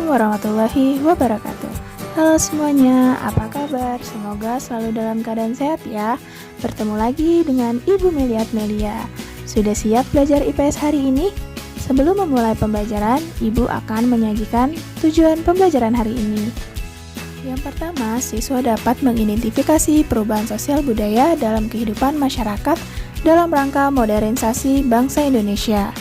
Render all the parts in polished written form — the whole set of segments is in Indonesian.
Assalamualaikum warahmatullahi wabarakatuh. Halo semuanya, apa kabar? Semoga selalu dalam keadaan sehat ya. Bertemu lagi dengan Ibu Melia. Sudah siap belajar IPS hari ini? Sebelum memulai pembelajaran, Ibu akan menyajikan tujuan pembelajaran hari ini. Yang pertama, siswa dapat mengidentifikasi perubahan sosial budaya dalam kehidupan masyarakat dalam rangka modernisasi bangsa Indonesia.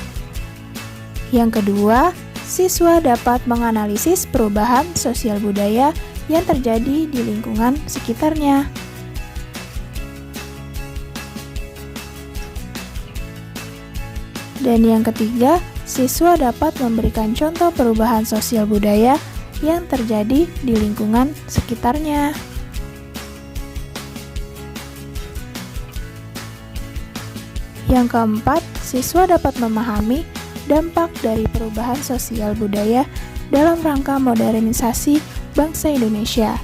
Yang kedua, siswa dapat menganalisis perubahan sosial budaya yang terjadi di lingkungan sekitarnya. Dan yang ketiga, siswa dapat memberikan contoh perubahan sosial budaya yang terjadi di lingkungan sekitarnya. Yang keempat, siswa dapat memahami dampak dari perubahan sosial budaya dalam rangka modernisasi bangsa Indonesia.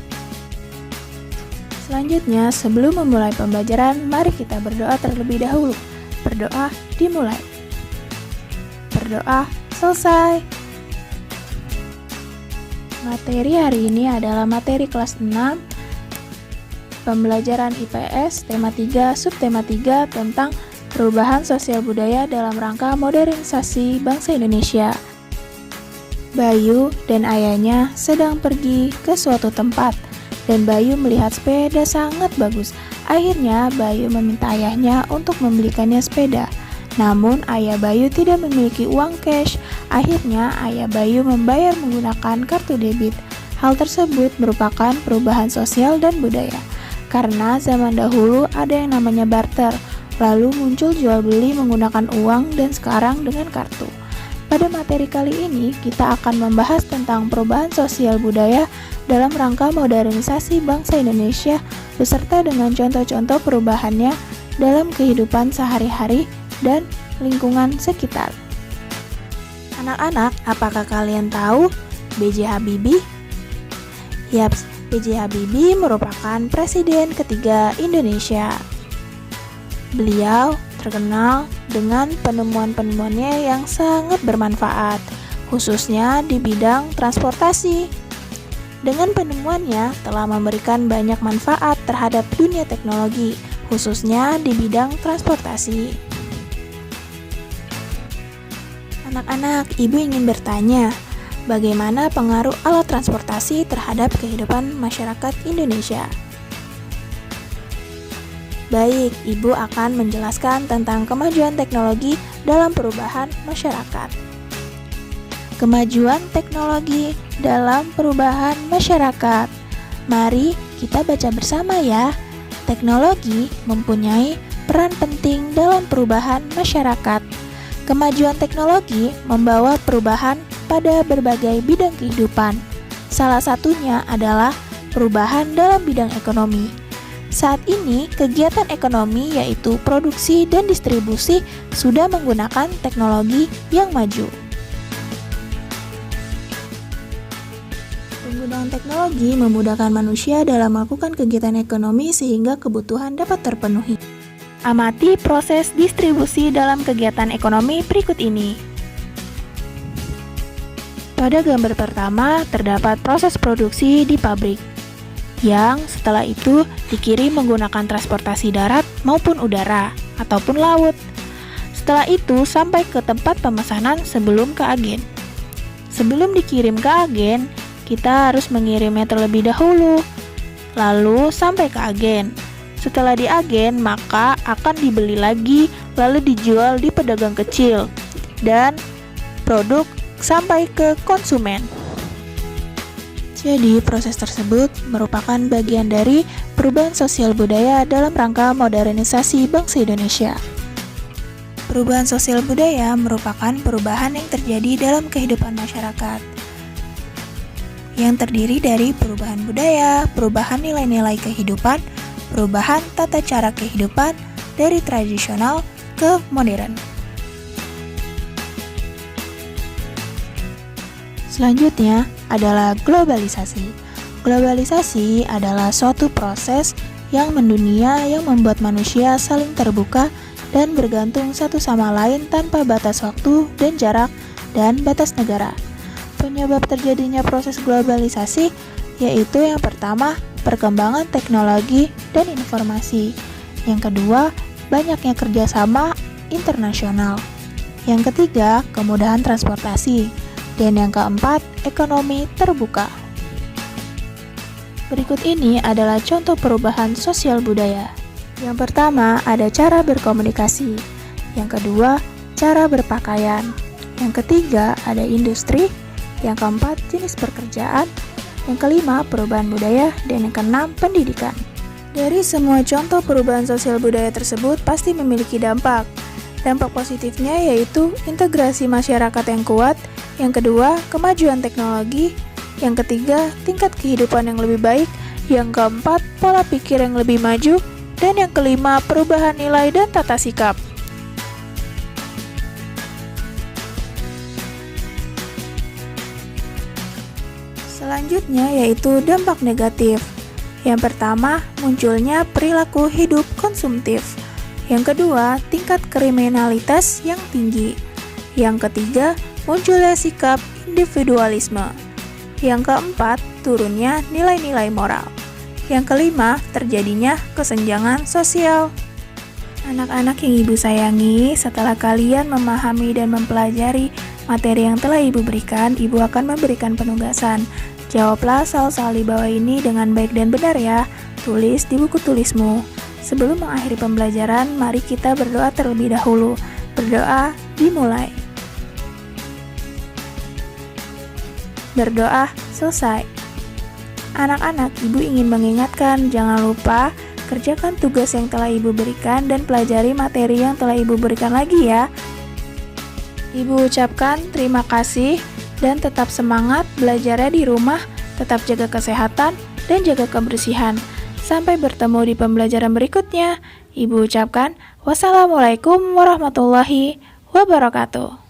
Selanjutnya, sebelum memulai pembelajaran, mari kita berdoa terlebih dahulu. Berdoa dimulai. Berdoa selesai. Materi hari ini adalah materi kelas 6, pembelajaran IPS, tema 3, subtema 3 tentang perubahan sosial budaya dalam rangka modernisasi bangsa Indonesia. Bayu dan ayahnya sedang pergi ke suatu tempat, dan Bayu melihat sepeda sangat bagus. Akhirnya Bayu meminta ayahnya untuk membelikannya sepeda. Namun ayah Bayu tidak memiliki uang cash. Akhirnya ayah Bayu membayar menggunakan kartu debit. Hal tersebut merupakan perubahan sosial dan budaya, karena zaman dahulu ada yang namanya barter. Lalu muncul jual beli menggunakan uang dan sekarang dengan kartu. Pada materi kali ini kita akan membahas tentang perubahan sosial budaya dalam rangka modernisasi bangsa Indonesia beserta dengan contoh-contoh perubahannya dalam kehidupan sehari-hari dan lingkungan sekitar. Anak-anak, apakah kalian tahu B.J. Habibie? Yaps, B.J. Habibie merupakan presiden ketiga Indonesia. Beliau terkenal dengan penemuan-penemuannya yang sangat bermanfaat, khususnya di bidang transportasi. Dengan penemuannya telah memberikan banyak manfaat terhadap dunia teknologi, khususnya di bidang transportasi. Anak-anak, Ibu ingin bertanya, bagaimana pengaruh alat transportasi terhadap kehidupan masyarakat Indonesia? Baik, Ibu akan menjelaskan tentang kemajuan teknologi dalam perubahan masyarakat. Kemajuan teknologi dalam perubahan masyarakat. Mari kita baca bersama ya. Teknologi mempunyai peran penting dalam perubahan masyarakat. Kemajuan teknologi membawa perubahan pada berbagai bidang kehidupan. Salah satunya adalah perubahan dalam bidang ekonomi. Saat ini, kegiatan ekonomi yaitu produksi dan distribusi sudah menggunakan teknologi yang maju. Penggunaan teknologi memudahkan manusia dalam melakukan kegiatan ekonomi sehingga kebutuhan dapat terpenuhi. Amati proses distribusi dalam kegiatan ekonomi berikut ini. Pada gambar pertama, terdapat proses produksi di pabrik, yang setelah itu dikirim menggunakan transportasi darat maupun udara ataupun laut. Setelah itu sampai ke tempat pemesanan sebelum ke agen. Sebelum dikirim ke agen, kita harus mengirimnya terlebih dahulu, lalu sampai ke agen. Setelah di agen, maka akan dibeli lagi, lalu dijual di pedagang kecil, dan produk sampai ke konsumen. Jadi, proses tersebut merupakan bagian dari perubahan sosial budaya dalam rangka modernisasi bangsa Indonesia. Perubahan sosial budaya merupakan perubahan yang terjadi dalam kehidupan masyarakat, yang terdiri dari perubahan budaya, perubahan nilai-nilai kehidupan, perubahan tata cara kehidupan dari tradisional ke modern. Selanjutnya adalah globalisasi. Globalisasi adalah suatu proses yang mendunia yang membuat manusia saling terbuka dan bergantung satu sama lain tanpa batas waktu dan jarak dan batas negara. Penyebab terjadinya proses globalisasi yaitu yang pertama, perkembangan teknologi dan informasi. Yang kedua, banyaknya kerjasama internasional. Yang ketiga, kemudahan transportasi. Dan yang keempat, ekonomi terbuka. Berikut ini adalah contoh perubahan sosial budaya. Yang pertama, ada cara berkomunikasi. Yang kedua, cara berpakaian. Yang ketiga, ada industri. Yang keempat, jenis pekerjaan. Yang kelima, perubahan budaya. Dan yang keenam, pendidikan. Dari semua contoh perubahan sosial budaya tersebut pasti memiliki dampak. Dampak positifnya yaitu integrasi masyarakat yang kuat. Yang kedua, kemajuan teknologi. Yang ketiga, tingkat kehidupan yang lebih baik. Yang keempat, pola pikir yang lebih maju. Dan yang kelima, perubahan nilai dan tata sikap. Selanjutnya yaitu dampak negatif. Yang pertama, munculnya perilaku hidup konsumtif. Yang kedua, tingkat kriminalitas yang tinggi. Yang ketiga, munculnya sikap individualisme. Yang keempat, turunnya nilai-nilai moral. Yang kelima, terjadinya kesenjangan sosial. Anak-anak yang Ibu sayangi, setelah kalian memahami dan mempelajari materi yang telah Ibu berikan, Ibu akan memberikan penugasan. Jawablah soal-soal di bawah ini dengan baik dan benar ya. Tulis di buku tulismu. Sebelum mengakhiri pembelajaran, mari kita berdoa terlebih dahulu. Berdoa dimulai. Berdoa selesai. Anak-anak, Ibu ingin mengingatkan, jangan lupa kerjakan tugas yang telah Ibu berikan dan pelajari materi yang telah Ibu berikan lagi ya. Ibu ucapkan terima kasih dan tetap semangat belajarnya di rumah, tetap jaga kesehatan dan jaga kebersihan. Sampai bertemu di pembelajaran berikutnya. Ibu ucapkan wassalamualaikum warahmatullahi wabarakatuh.